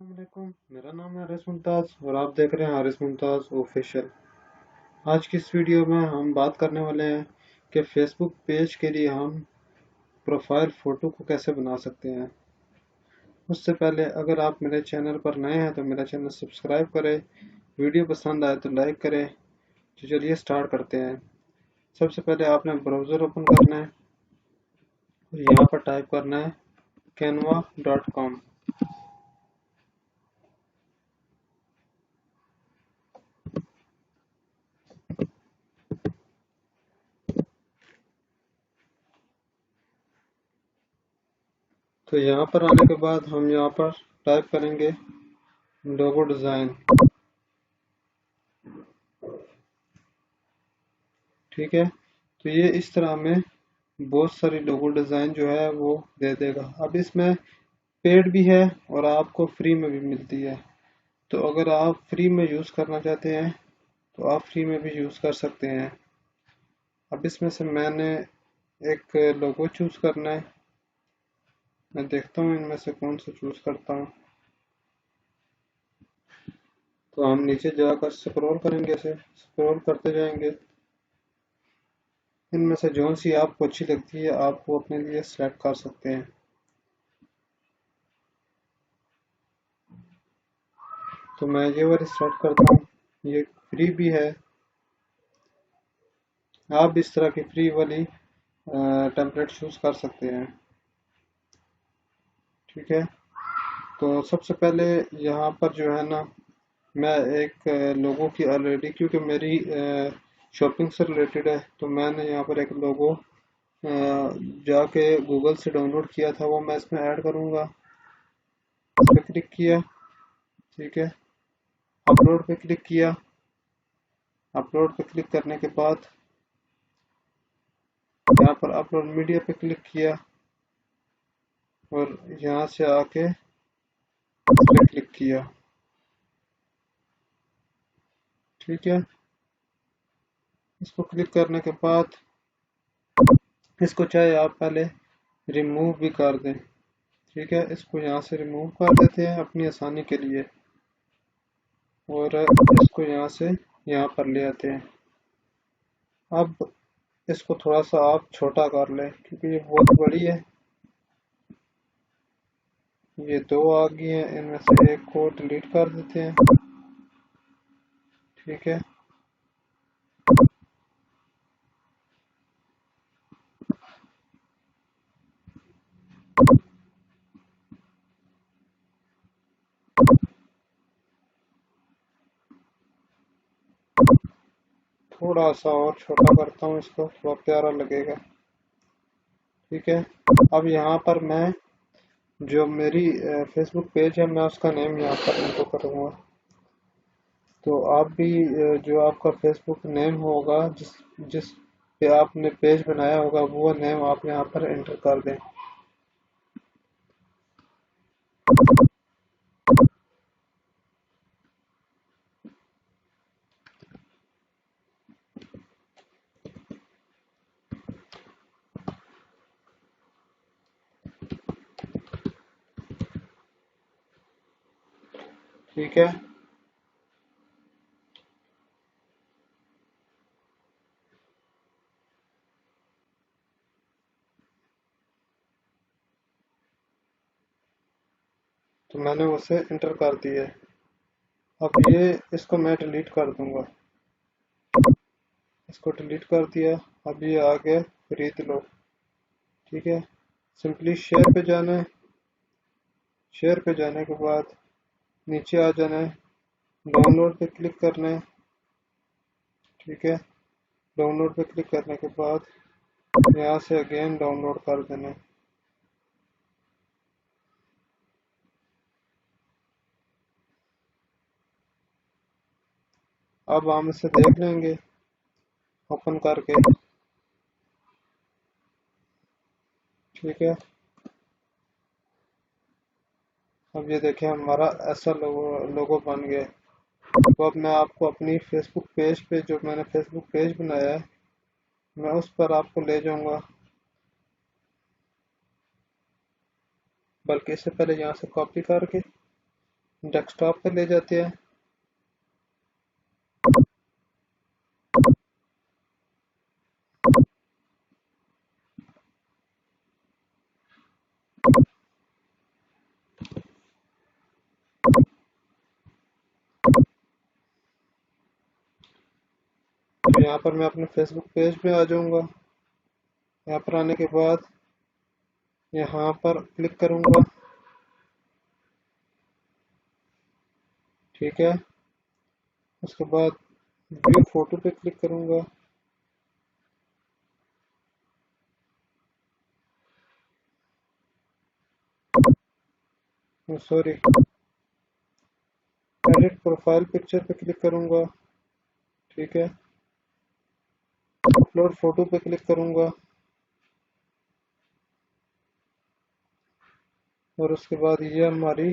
अस्सलामुअलैकुम, मेरा नाम है हारिस मुमताज़ और आप देख रहे हैं हारिस मुमताज़ ऑफिशियल। आज की इस वीडियो में हम बात करने वाले हैं कि फेसबुक पेज के लिए हम प्रोफाइल फ़ोटो को कैसे बना सकते हैं। उससे पहले अगर आप मेरे चैनल पर नए हैं तो मेरा चैनल सब्सक्राइब करें, वीडियो पसंद आए तो लाइक करें। तो चलिए स्टार्ट करते हैं। सबसे पहले आपने ब्राउज़र ओपन करना है और यहाँ पर टाइप करना है canva.com। तो यहाँ पर आने के बाद हम यहाँ पर टाइप करेंगे लोगो डिज़ाइन। ठीक है, तो ये इस तरह में बहुत सारी लोगो डिज़ाइन जो है वो दे देगा। अब इसमें पेड भी है और आपको फ्री में भी मिलती है। तो अगर आप फ्री में यूज़ करना चाहते हैं तो आप फ्री में भी यूज़ कर सकते हैं। अब इसमें से मैंने एक लोगो चूज़ करना है। मैं देखता हूँ इनमें से कौन सा चूज़ करता हूँ। तो हम नीचे जाकर स्क्रॉल करेंगे, ऐसे स्क्रॉल करते जाएंगे। इनमें से जौन सी आपको अच्छी लगती है आप वो अपने लिए सेलेक्ट कर सकते हैं। तो मैं ये वाली सेलेक्ट करता हूँ, ये फ्री भी है। आप इस तरह की फ्री वाली टेम्पलेट चूज कर सकते हैं। ठीक है, तो सबसे पहले यहाँ पर जो है ना, मैं एक लोगो की ऑलरेडी, क्योंकि मेरी शॉपिंग से रिलेटेड है, तो मैंने यहाँ पर एक लोगो जाके गूगल से डाउनलोड किया था, वो मैं इसमें ऐड करूँगा। इस पर क्लिक किया। ठीक है, अपलोड पे क्लिक किया। अपलोड पे क्लिक करने के बाद यहाँ पर अपलोड मीडिया पे क्लिक किया और यहाँ से आके इस पे क्लिक किया। ठीक है, इसको क्लिक करने के बाद इसको चाहे आप पहले रिमूव भी कर दें। ठीक है, इसको यहाँ से रिमूव कर देते हैं अपनी आसानी के लिए और इसको यहाँ से यहाँ पर ले आते हैं। अब इसको थोड़ा सा आप छोटा कर लें क्योंकि ये बहुत बड़ी है। ये दो आ गई हैं, इनमें से एक को डिलीट कर देते हैं। ठीक है, थोड़ा सा और छोटा करता हूँ, इसको थोड़ा प्यारा लगेगा। ठीक है, अब यहाँ पर मैं जो मेरी फेसबुक पेज है मैं उसका नेम यहाँ पर इनको करूँगा। तो आप भी जो आपका फेसबुक नेम होगा, जिस जिस पे आपने पेज बनाया होगा, वो नेम आप यहाँ पर एंटर कर दें। ठीक है, तो मैंने उसे एंटर कर दिया। अब ये इसको मैं डिलीट कर दूंगा। इसको डिलीट कर दिया। अब ये आ गया खरीद लो। ठीक है, सिंपली शेयर पे जाना है। शेयर पे जाने के बाद नीचे आ जाना है, डाउनलोड पे क्लिक करना है। ठीक है, डाउनलोड पे क्लिक करने के बाद यहाँ से अगेन डाउनलोड कर देना है। अब हम इसे देख लेंगे ओपन करके। ठीक है, अब ये देखें हमारा ऐसा लोगो बन गया। तो अब मैं आपको अपनी फेसबुक पेज पे, जो मैंने फेसबुक पेज बनाया है, मैं उस पर आपको ले जाऊंगा। बल्कि इससे पहले यहाँ से कॉपी करके डेस्कटॉप पे ले जाते हैं। तो यहाँ पर मैं अपने फेसबुक पेज पे आ जाऊंगा। यहाँ पर आने के बाद यहाँ पर क्लिक करूंगा। ठीक है, उसके बाद व्यू फोटो पे क्लिक करूंगा। सॉरी, एडिट प्रोफाइल पिक्चर पे क्लिक करूंगा। ठीक है, अपलोड फोटो पे क्लिक करूंगा और उसके बाद ये हमारी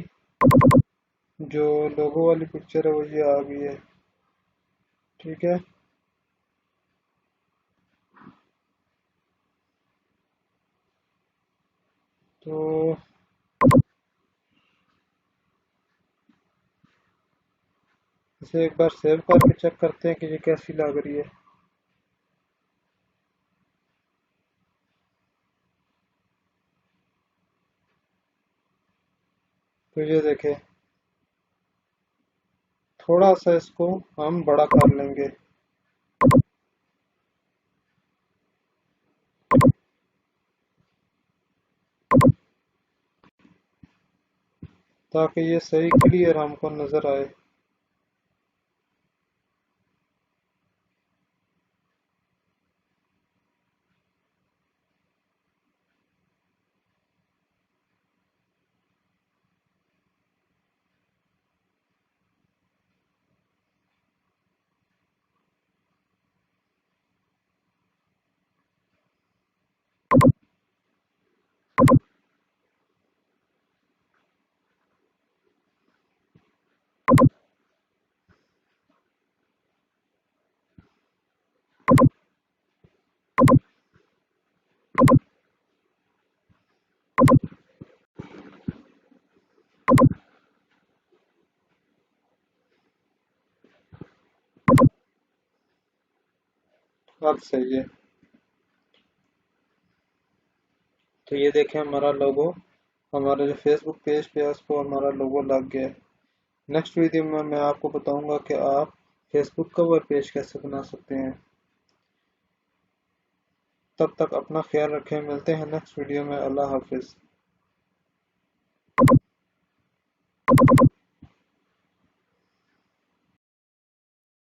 जो लोगो वाली पिक्चर है वो ये आ गई है। ठीक है, तो इसे एक बार सेव करके चेक करते हैं कि ये कैसी लग रही है। तो ये देखें, थोड़ा सा इसको हम बड़ा कर लेंगे। ताकि ये सही क्लियर हमको नजर आए। अब सही है। तो ये देखें, हमारा लोगो, हमारे जो फेसबुक पेज पे है उसको हमारा लोगो लग गया है। नेक्स्ट वीडियो में मैं आपको बताऊंगा कि आप फेसबुक कवर पेज कैसे बना सकते हैं। तब तक अपना ख्याल रखें, मिलते हैं नेक्स्ट वीडियो में। अल्लाह हाफिज।